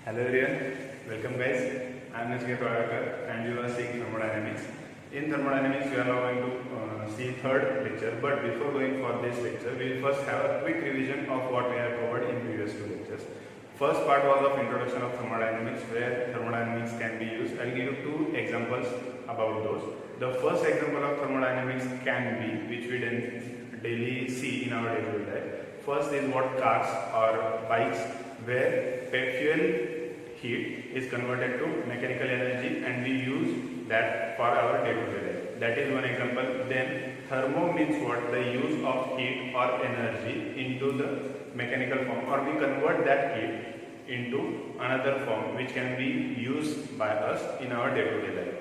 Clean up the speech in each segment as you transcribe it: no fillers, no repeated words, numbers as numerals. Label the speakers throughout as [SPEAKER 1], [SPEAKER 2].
[SPEAKER 1] Hello everyone, welcome guys. I am Nachiket Wagakar and you are seeing thermodynamics. In thermodynamics, we are now going to see third lecture. But before going for this lecture, we will first have a quick revision of what we have covered in previous two lectures. First part was of introduction of thermodynamics, where thermodynamics can be used. I will give you two examples about those. The first example of thermodynamics can be, which we daily see in our daily life. First is what cars or bikes, where fuel heat is converted to mechanical energy and we use that for our day-to-day life. That is one example. Then thermo means what? The use of heat or energy into the mechanical form, or we convert that heat into another form which can be used by us in our day-to-day life.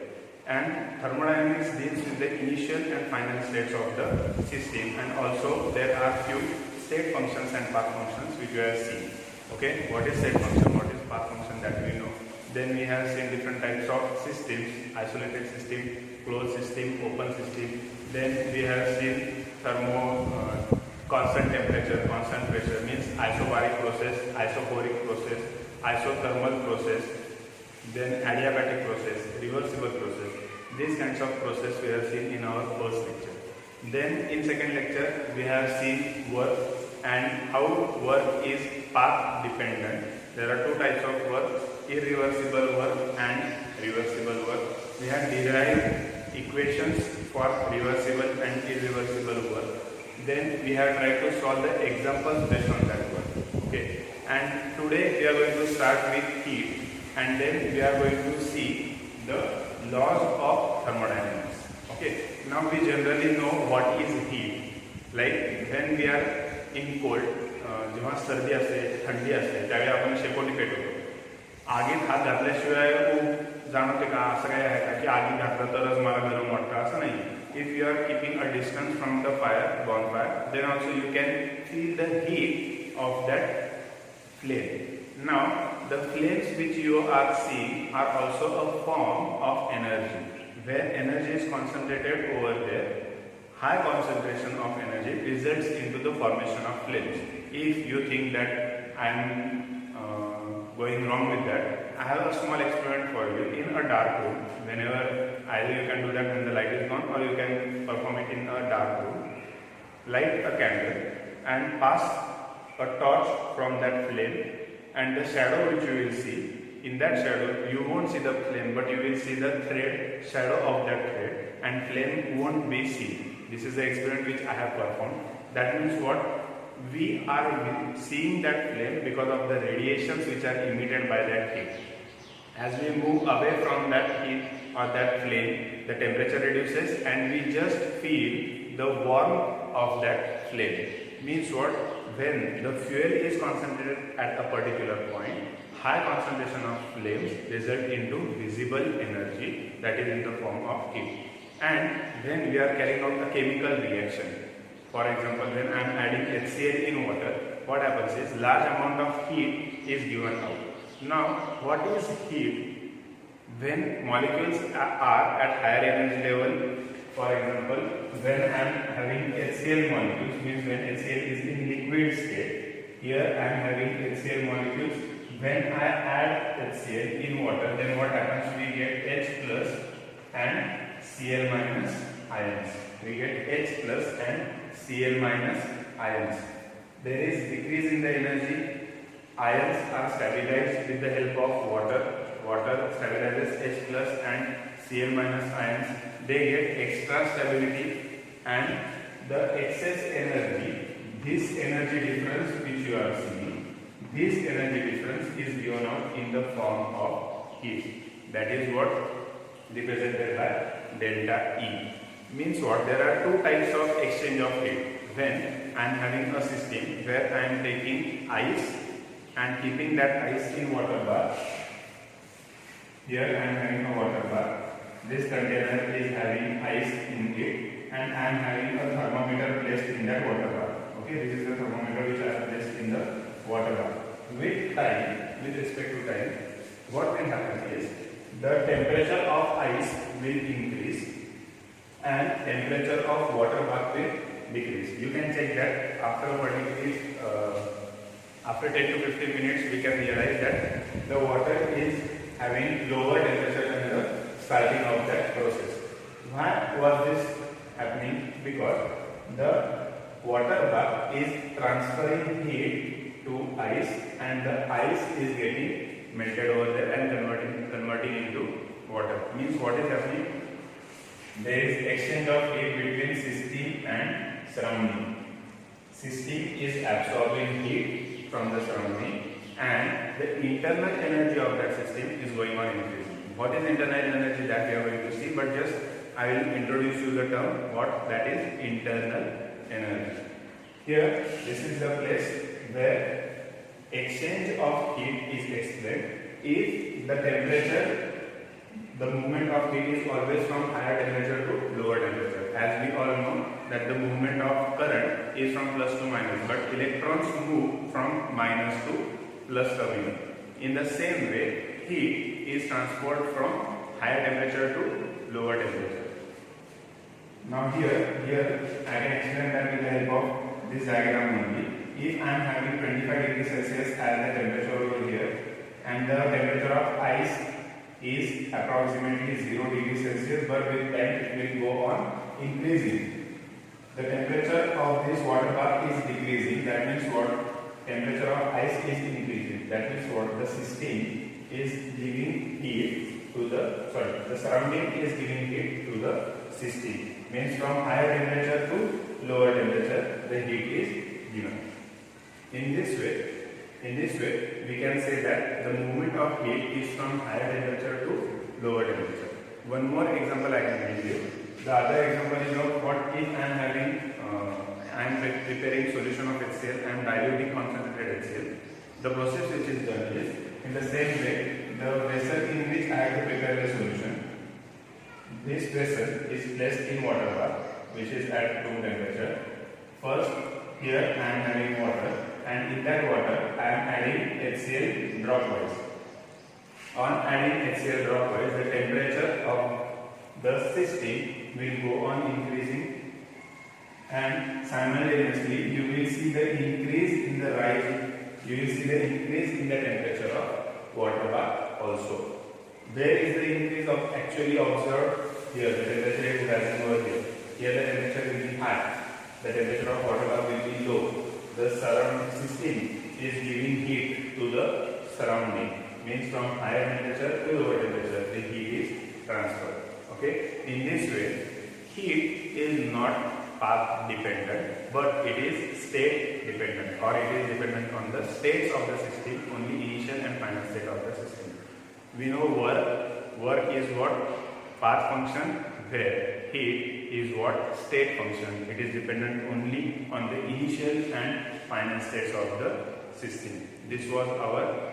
[SPEAKER 1] And thermodynamics deals with the initial and final states of the system, and also there are few state functions and path functions which we have seen. Okay, what is state function, what is path function, that we know. Then we have seen different types of systems: isolated system, closed system, open system. Then we have seen constant temperature, constant pressure, means isobaric process, isophoric process, isothermal process, then adiabatic process, reversible process. These kinds of process we have seen in our first lecture. Then in second lecture we have seen work and how work is path dependent. There are two types of work: irreversible work and reversible work. We have derived equations for reversible and irreversible work. Then we have tried to solve the examples based on that work. Okay, and today we are going to start with heat, and then we are going to see the laws of thermodynamics. Okay, now we generally know what is heat. Like when we are in cold, जेव्हा सर्दी असते, थंडी असते, त्यावेळी आपण शेकोटी पेटवतो. आगीत हात घातल्याशिवाय जाणवते का? असं काय आहे का की आगीत घातलं तरच मला गरम वाटतं? असं नाही. If you are keeping a distance from the bonfire, then also you can feel the heat of that flame. Now, the flames which you are seeing are also a form of energy, where energy is concentrated over there. High concentration of energy results into the formation of flames. If you think that I am going wrong with that, I have a small experiment for you. In a dark room, whenever either you can do that when the light is gone, or you can perform it in a dark room. Light a candle and pass a torch from that flame, and the shadow which you will see, in that shadow you won't see the flame, but you will see the thread, shadow of that thread, and flame won't be seen. This is the experiment which I have performed. That means what? We are seeing that flame because of the radiations which are emitted by that heat. As we move away from that heat or that flame, the temperature reduces and we just feel the warmth of that flame. Means what? When the fuel is concentrated at a particular point, high concentration of flames result into visible energy, that is in the form of heat. And when we are carrying out a chemical reaction, for example, when I am adding HCl in water, what happens is large amount of heat is given out. Now, what is heat? When molecules are at higher energy level, for example, when I am having HCl molecules, means when HCl is in liquid state, here I am having HCl molecules. When I add HCl in water, then what happens? We get H plus and Cl minus ions. We get H plus and Cl minus ions. There is decrease in the energy. Ions are stabilized with the help of water. Water stabilizes H plus and Cl minus ions. They get extra stability, and the excess energy, this energy difference which you are seeing, this energy difference is given out in the form of heat. That is what represented by delta E. Means what? There are two types of exchange of heat. When I am having a system where I am taking ice and keeping that ice in water bar. Here I am having a water bar. This container is having ice in it, and I am having a thermometer placed in that water bar. Okay, this is the thermometer which I have placed in the water bar. With time, with respect to time, what will happen is the temperature of ice will increase and temperature of water bath will decrease. You can check that after a particular after 10 to 15 minutes we can realize that the water is having lower temperature than the starting of that process. Why was this happening? Because the water bath is transferring heat to ice, and the ice is getting melted over there and converting into water. Means what is happening? There is exchange of heat between system and surrounding. System is absorbing heat from the surrounding, and the internal energy of that system is going on increasing. What is internal energy, that we are going to see, but just I will introduce you the term what that is internal energy. Here, this is the place where exchange of heat is explained. If the temperature, the movement of heat is always from higher temperature to lower temperature. As we all know that the movement of current is from plus to minus, but electrons move from minus to plus terminal. In the same way, heat is transferred from higher temperature to lower temperature. Now here I can explain that with the help of this diagram only. If I am having 25 degrees Celsius as the temperature over here, and the temperature of ice is approximately 0 degrees Celsius, but with time it will go on increasing. The temperature of this water bath is decreasing. That means what? Temperature of ice is increasing. That means what? The system is giving heat to the surrounding is giving heat to the system. Means from higher temperature to lower temperature, the heat is given. In this way, we can say that the movement of heat is from higher temperature to lower temperature. One more example I can give you. The other example is of what if I am preparing solution of HCl, I am diluting concentrated HCl. The process which is done is in the same way, the vessel in which I have to prepare the solution. This vessel is placed in water bath, which is at room temperature. First, here I am having water, and in that water I am adding HCl dropwise. On adding HCl dropwise, the temperature of the system will go on increasing, and simultaneously you will see the increase in the temperature of water bath also. Where is the increase of actually observed? Here the temperature is rising over here. Here the temperature will be high. The temperature of water bath will be low. The surrounding system is giving heat to the surrounding. Means from higher temperature to lower temperature, the heat is transferred. Okay. In this way, heat is not path dependent, but it is state dependent, or it is dependent on the states of the system, only initial and final state of the system. We know work is what? Path function, where heat is what? State function. It is dependent only on the initial and final states of the system. This was our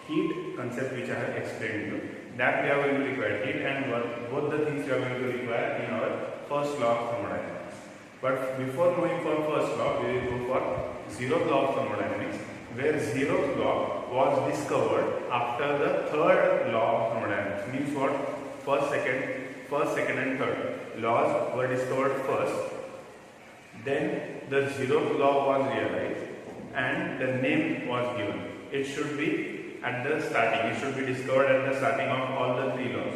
[SPEAKER 1] heat concept which I have explained to you. That we are going to require heat and work, both the things we are going to require in our first law of thermodynamics. But before moving for first law, we will go for zeroth law of thermodynamics, where zeroth law was discovered after the third law of thermodynamics. Means what? First, second and third laws were discovered first. Then the zeroth law was realized and the name was given. It should be at the starting. It should be discovered at the starting of all the three laws.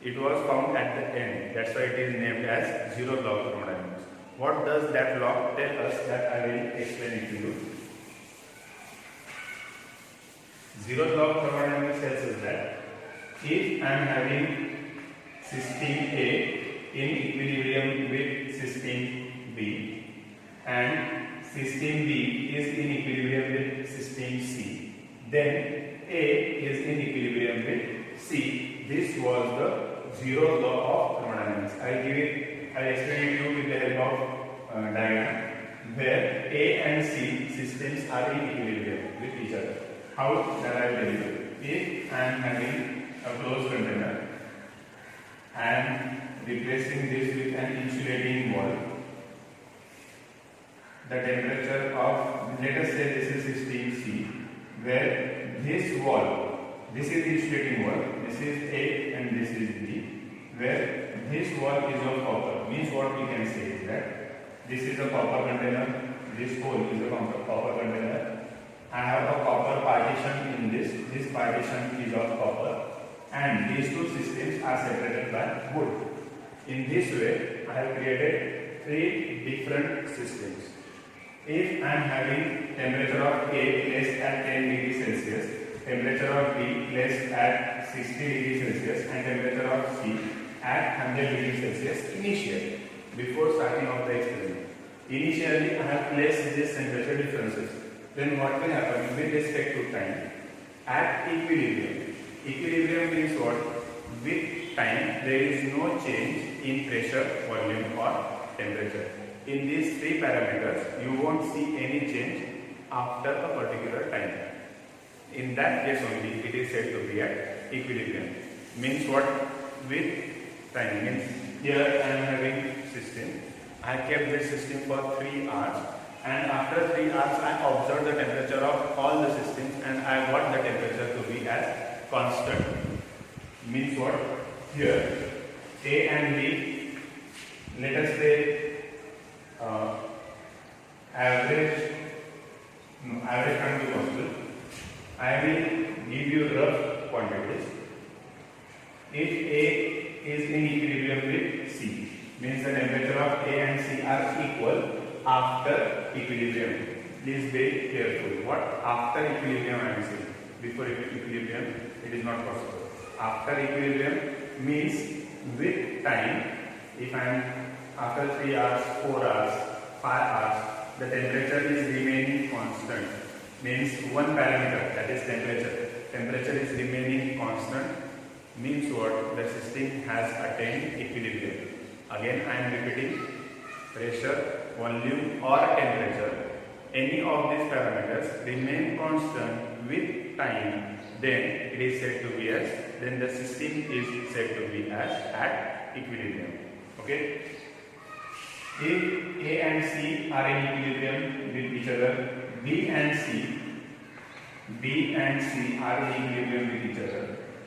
[SPEAKER 1] It was found at the end. That's why it is named as zeroth law of thermodynamics. What does that law tell us? That I will explain it to you. Zeroth law of thermodynamics tells us that if I am having system A in equilibrium with system B and system B is in equilibrium with system C, then A is in equilibrium with C. This was the zeroth law of thermodynamics. I explain it to you with the help of diagram, where A and C systems are in equilibrium with each other. How? That I will tell you. If I am having a closed container, I am replacing this with an insulating wall. The temperature of, let us say this is 16C, where this wall, this is insulating wall, this is A and this is B, where this wall is of copper. Means what we can say is that this is a copper container, this hole is a copper container. I have a copper partition in this partition is of copper, and these two systems are separated by wood. In this way, I have created three different systems. If I am having temperature of A placed at 10 degrees Celsius, temperature of B placed at 60 degrees Celsius, and temperature of C at 100 degrees Celsius initially, before starting of the experiment. Initially, I have placed these temperature differences. Then what will happen with respect to time? At equilibrium. Equilibrium means what? With time, there is no change in pressure, volume or temperature. In these three parameters, you won't see any change after a particular time. In that case only, it is said to be at equilibrium. Means what? With time. Means here I am having system. I kept this system for 3 hours, and after 3 hours I observed the temperature of all the systems, and I got the temperature to be as constant. Means what? Here A and B, let us say average can't be possible. I will give you rough quantities. If A is in equilibrium with C, means the temperature of A and C are equal after equilibrium. Please be careful. What? After equilibrium I am saying. Before equilibrium it is not possible. After equilibrium means with time. If I am after 3 hours, 4 hours, 5 hours, the temperature is remaining constant. Means one parameter, that is temperature. Temperature is remaining constant. Means what? The system has attained equilibrium. Again, I am repeating, pressure, volume or temperature, any of these parameters remain constant with time, then it is said to be as, then the system is said to be as at equilibrium. Okay? If A and C are in equilibrium with each other, B and C are in equilibrium with each other,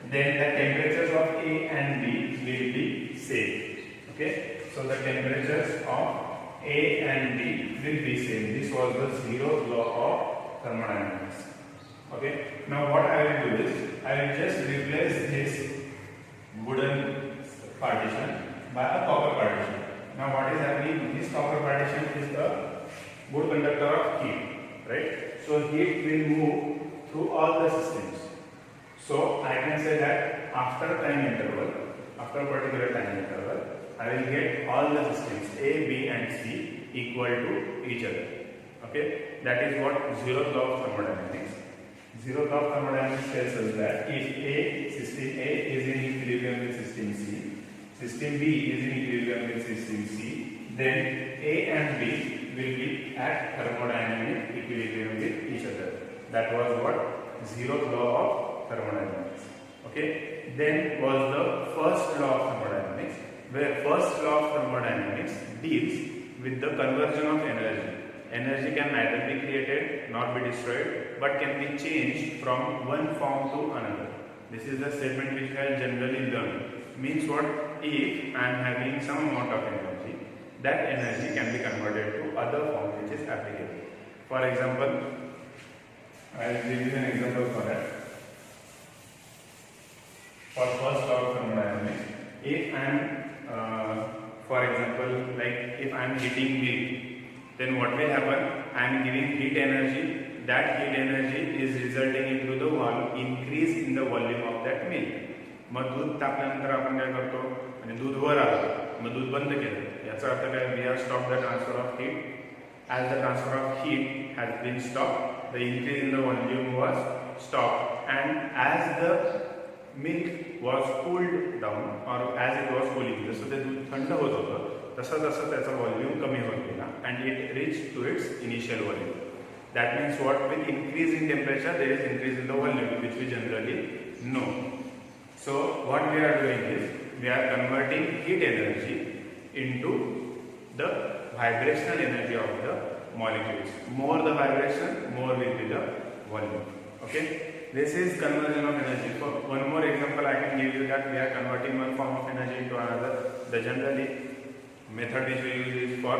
[SPEAKER 1] then the temperatures of A and B will be same. Okay, so the temperatures of A and B will be same. This was the zeroth law of thermodynamics. Okay, now what I will do is I will just replace this wooden partition by a copper partition. Now what is happening? This copper partition is a good conductor of heat, right? So heat will move through all the systems. So I can say that after a particular time interval, I will get all the systems A, B and C equal to each other. Okay, that is what zeroth law of thermodynamics. Zeroth law of thermodynamics tells us that if system A is in equilibrium with system C, system B is in equilibrium with system C, then A and B will be at thermodynamic equilibrium with each other. That was what? Zeroth law of thermodynamics. Okay, then was the first law of thermodynamics, where first law of thermodynamics deals with the conversion of energy. Energy can neither be created nor be destroyed, but can be changed from one form to another. This is the statement which I generally learn. Means what? If I am having some amount of energy, that energy can be converted to other form which is applicable. For example, I will give you an example for that. For first law of thermodynamics, if I am, for example, like if I am heating milk, then what will happen? I am giving heat energy. That heat energy is resulting into the increase in the volume of that milk. मग दूध तापल्यानंतर आपण काय करतो? आणि दूध वर आलं, मग दूध बंद केलं. याचा अर्थ काय? We have stopped the transfer of heat. As the transfer of heat has been stopped, the increase in the volume was stopped, and as the milk was cooled down, or as it was cooling, जसं ते दूध थंड होत होतं, तसं तसं त्याचा volume कमी होत गेला, and it reached to its initial volume. That means what? With increase in temperature, there is increase in the volume, which we generally know. So what we are doing is we are converting heat energy into the vibrational energy of the molecules. More the vibration, more will be the volume. Okay, this is conversion of energy. For one more example, I can give you that we are converting one form of energy into another. The generally method which we use is for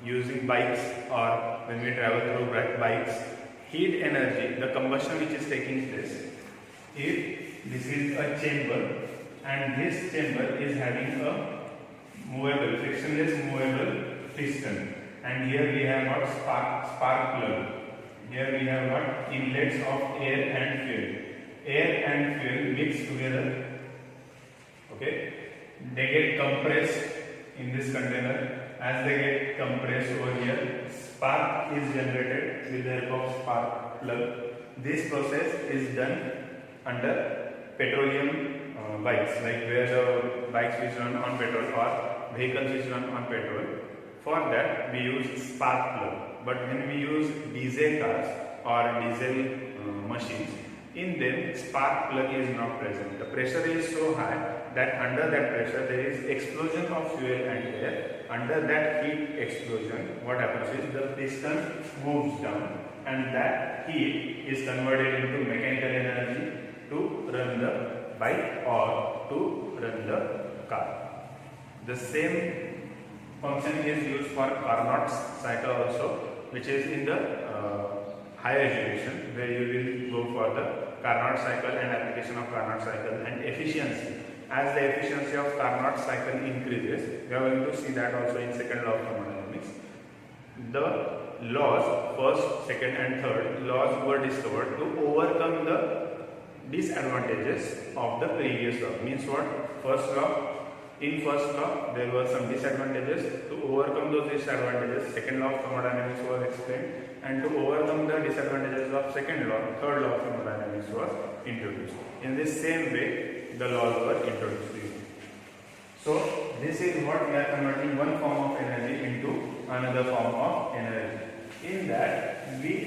[SPEAKER 1] using bikes, or when we travel through bikes. heat energy, the combustion which is taking place, if this is a chamber and this chamber is having a movable, frictionless movable piston, and here we have what spark plug. Here we have what inlets of air and fuel. Air and fuel mix together. Okay, they get compressed in this container. As they get compressed over here, spark is generated with the help of spark plug. This process is done under petroleum bikes, like where the bikes which run on petrol or vehicles which run on petrol. For that we use spark plug. But when we use diesel cars or diesel machines, in them spark plug is not present. The pressure is so high that under that pressure there is explosion of fuel and air. Under that heat explosion, what happens is the piston moves down, and that heat is converted into mechanical energy to run the bike or to run the car. The same function is used for Carnot's cycle also, which is in the higher education, where you will go for the Carnot cycle and application of Carnot cycle and efficiency. As the efficiency of Carnot cycle increases, we are going to see that also in second law of thermodynamics. The laws, first, second and third laws were discovered to overcome the disadvantages of the previous law. Means what? First law, in first law there were some disadvantages. To overcome those disadvantages, second law of thermodynamics was explained, and to overcome the disadvantages of second law, third law of thermodynamics was introduced. In this same way, the laws were introduced. So this is what we are converting one form of energy into another form of energy. In that we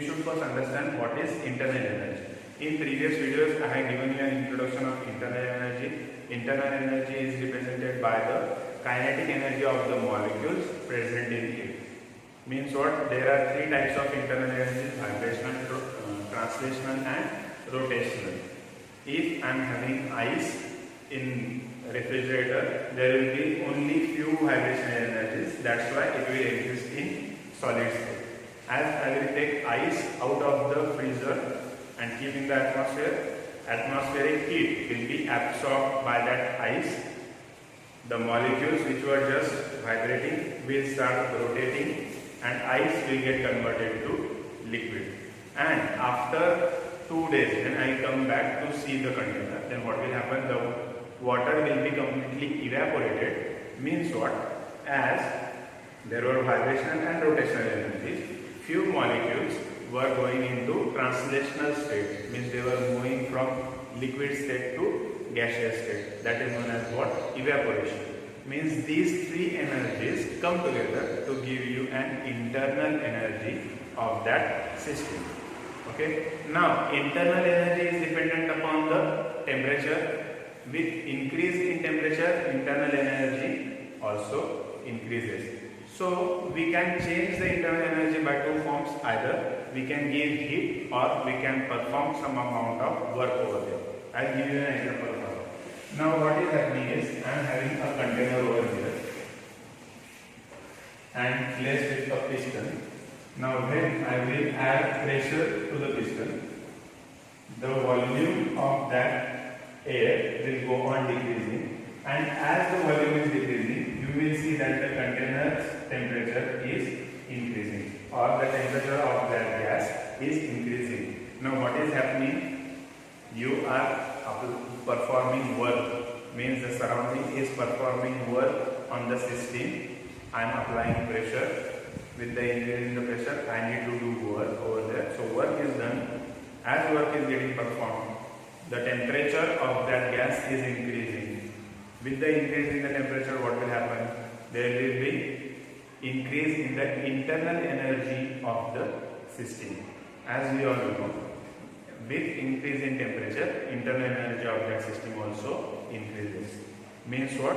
[SPEAKER 1] should first understand what is internal energy. In previous videos I have given you an introduction of internal energy. Internal energy is represented by the kinetic energy of the molecules present in it. Means what? There are three types of internal energy: vibrational, translational and rotational. If I am having ice in refrigerator, there will be only few vibrational energies. That's why it will exist in solid state. As I will take ice out of the freezer and keep in the atmosphere, atmospheric heat will be absorbed by that ice. The molecules which were just vibrating will start rotating, and ice will get converted to liquid. And after 2 days, when I come back to see the container, then what will happen? The water will be completely evaporated. Means what? As there were vibrational and rotational energies, few molecules were going into translational state. Means they were moving from liquid state to gaseous state. That is known as what? Evaporation. Means these three energies come together to give you an internal energy of that system. Okay. Now internal energy is dependent upon the temperature. With increase in temperature, internal energy also increases. So we can change the internal energy by two forms. Either we can give heat or we can perform some amount of work over there. I'll give you an example now. Now what is happening is I am having a container over here and placed with a piston. Now when I will add pressure to the piston, the volume of that air will go on decreasing, and as the volume is decreasing, you will see that the container's temperature is increasing, or the temperature of that gas is increasing. Now what is happening? You are performing work, means the surrounding is performing work on the system. I am applying pressure. With the increase in the pressure, I need to do work over there. So work is done. As work is getting performed, the temperature of that gas is increasing. With the increase in the temperature, what will happen? There will be increase in the internal energy of the system. As we all know, with increase in temperature, internal energy of that system also increases. Means what?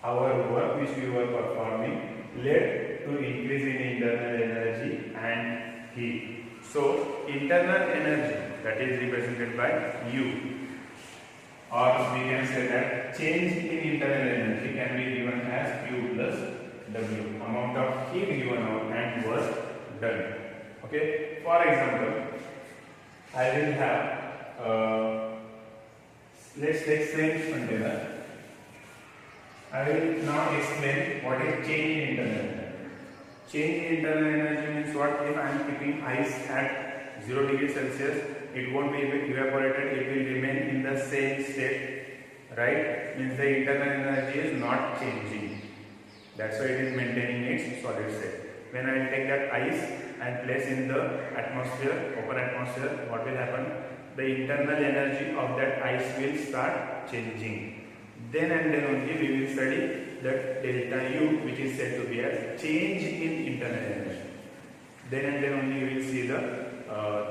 [SPEAKER 1] Our work which we were performing led to increase in internal energy and heat. So internal energy, that is represented by U, or we can say that change in internal energy can be given as Q plus W, amount of heat given out and work done. Okay. For example, I will have let's take same container. I will now explain what is change in internal energy. Change in internal energy means what? If I am keeping ice at 0 degrees Celsius, it won't be evaporated, it will remain in the same state, right? Means the internal energy is not changing. That's why it is maintaining its solid state. When I take that ice and place in the atmosphere, open atmosphere, what will happen? The internal energy of that ice will start changing. Then and then only we will study that delta U, which is said to be as change in internal energy. Then and then only we will see the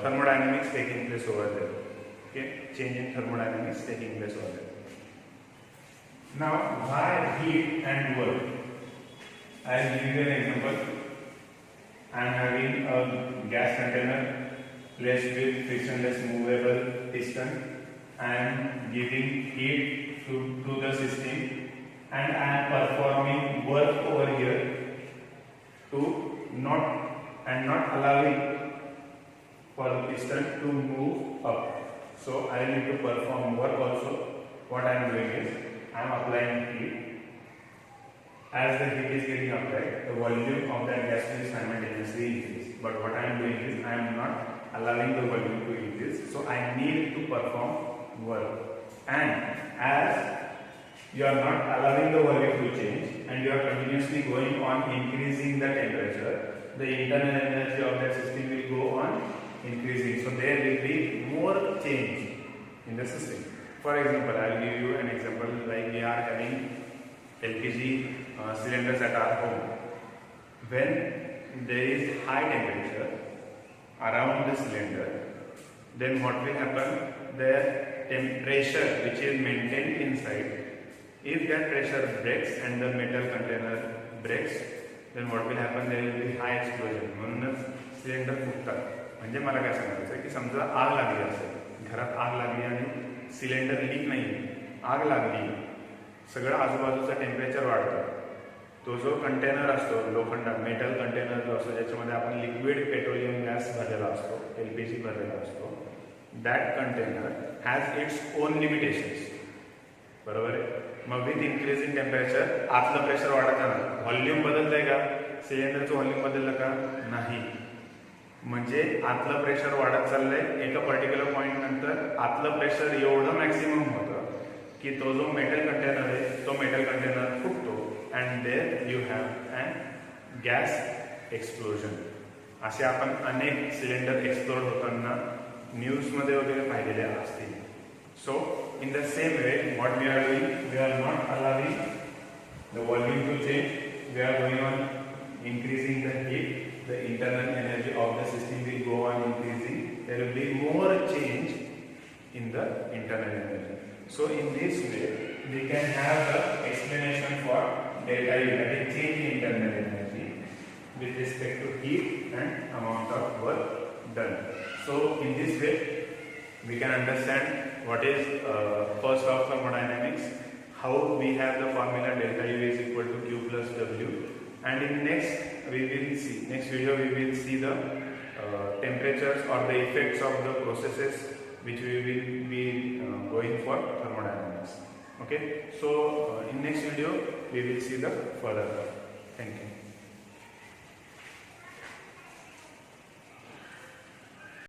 [SPEAKER 1] thermodynamics taking place over there. Okay, change in thermodynamics taking place over there. Now, why heat and work? I will give you an example. I am having a gas container placed with frictionless movable piston. I am giving heat to the system, and I am performing work over here to not allowing for the piston to move up. So I need to perform work also. What I am doing is I am applying heat. As the heat is getting applied, the volume of that gas will simultaneously increase. But what I am doing is I am not allowing the volume to increase. So I need to perform work. And as you are not allowing the volume to change and you are continuously going on increasing the temperature, the internal energy of that system will go on increasing. So there will be more change in the system. For example, I will give you an example, like we are having LPG cylinders at our home. When there is high temperature around the cylinder, then what will happen? The pressure which is maintained inside, if that pressure breaks and the metal container breaks, then what will happen? There will be high explosion. म्हणूनच cylinder फुटतात. म्हणजे मला काय सांगायचं की समजा आग लागली असेल, घरात आग लागली आणि सिलेंडर लीक नाही, आग लागली, सगळं आजूबाजूचं टेम्परेचर वाढतं. तो जो कंटेनर असतो लोखंड मेटल कंटेनर जो असतो ज्याच्यामध्ये आपण लिक्विड पेट्रोलियम गॅस भरलेला असतो, LPG भरलेला असतो, that container has its own limitations. बरोबर आहे. मग विथ इन्क्रीज इन टेम्परेचर आतलं प्रेशर वाढत जाणार. व्हॉल्यूम बदलतंय का? सिलेंडरचं व्हॉल्यूम बदललं का? नाही. म्हणजे आतलं प्रेशर वाढत चाललंय. एका पर्टिक्युलर पॉईंट नंतर आतलं प्रेशर एवढं मॅक्सिमम होतं की तो जो मेटल कंटेनर आहे तो मेटल कंटेनर फुटतो and there you have and gas explosion. असे आपण अनेक सिलेंडर एक्सप्लोड होताना न्यूजमध्ये वगैरे पाहिलेले असतील. So in the same way, what we are doing, we are not allowing the volume to change. We are going on increasing the heat. The internal energy of the system will go on increasing. There will be more change in the internal energy. So in this way, we can have the explanation for delta U, that is change in internal energy with respect to heat and amount of work done. So in this way, we can understand what is first law of thermodynamics, how we have the formula delta U is equal to Q plus W, and in next video we will see the temperatures or the effects of the processes which we will be going for thermodynamics. Okay, so in next video we will see the further. Thank you.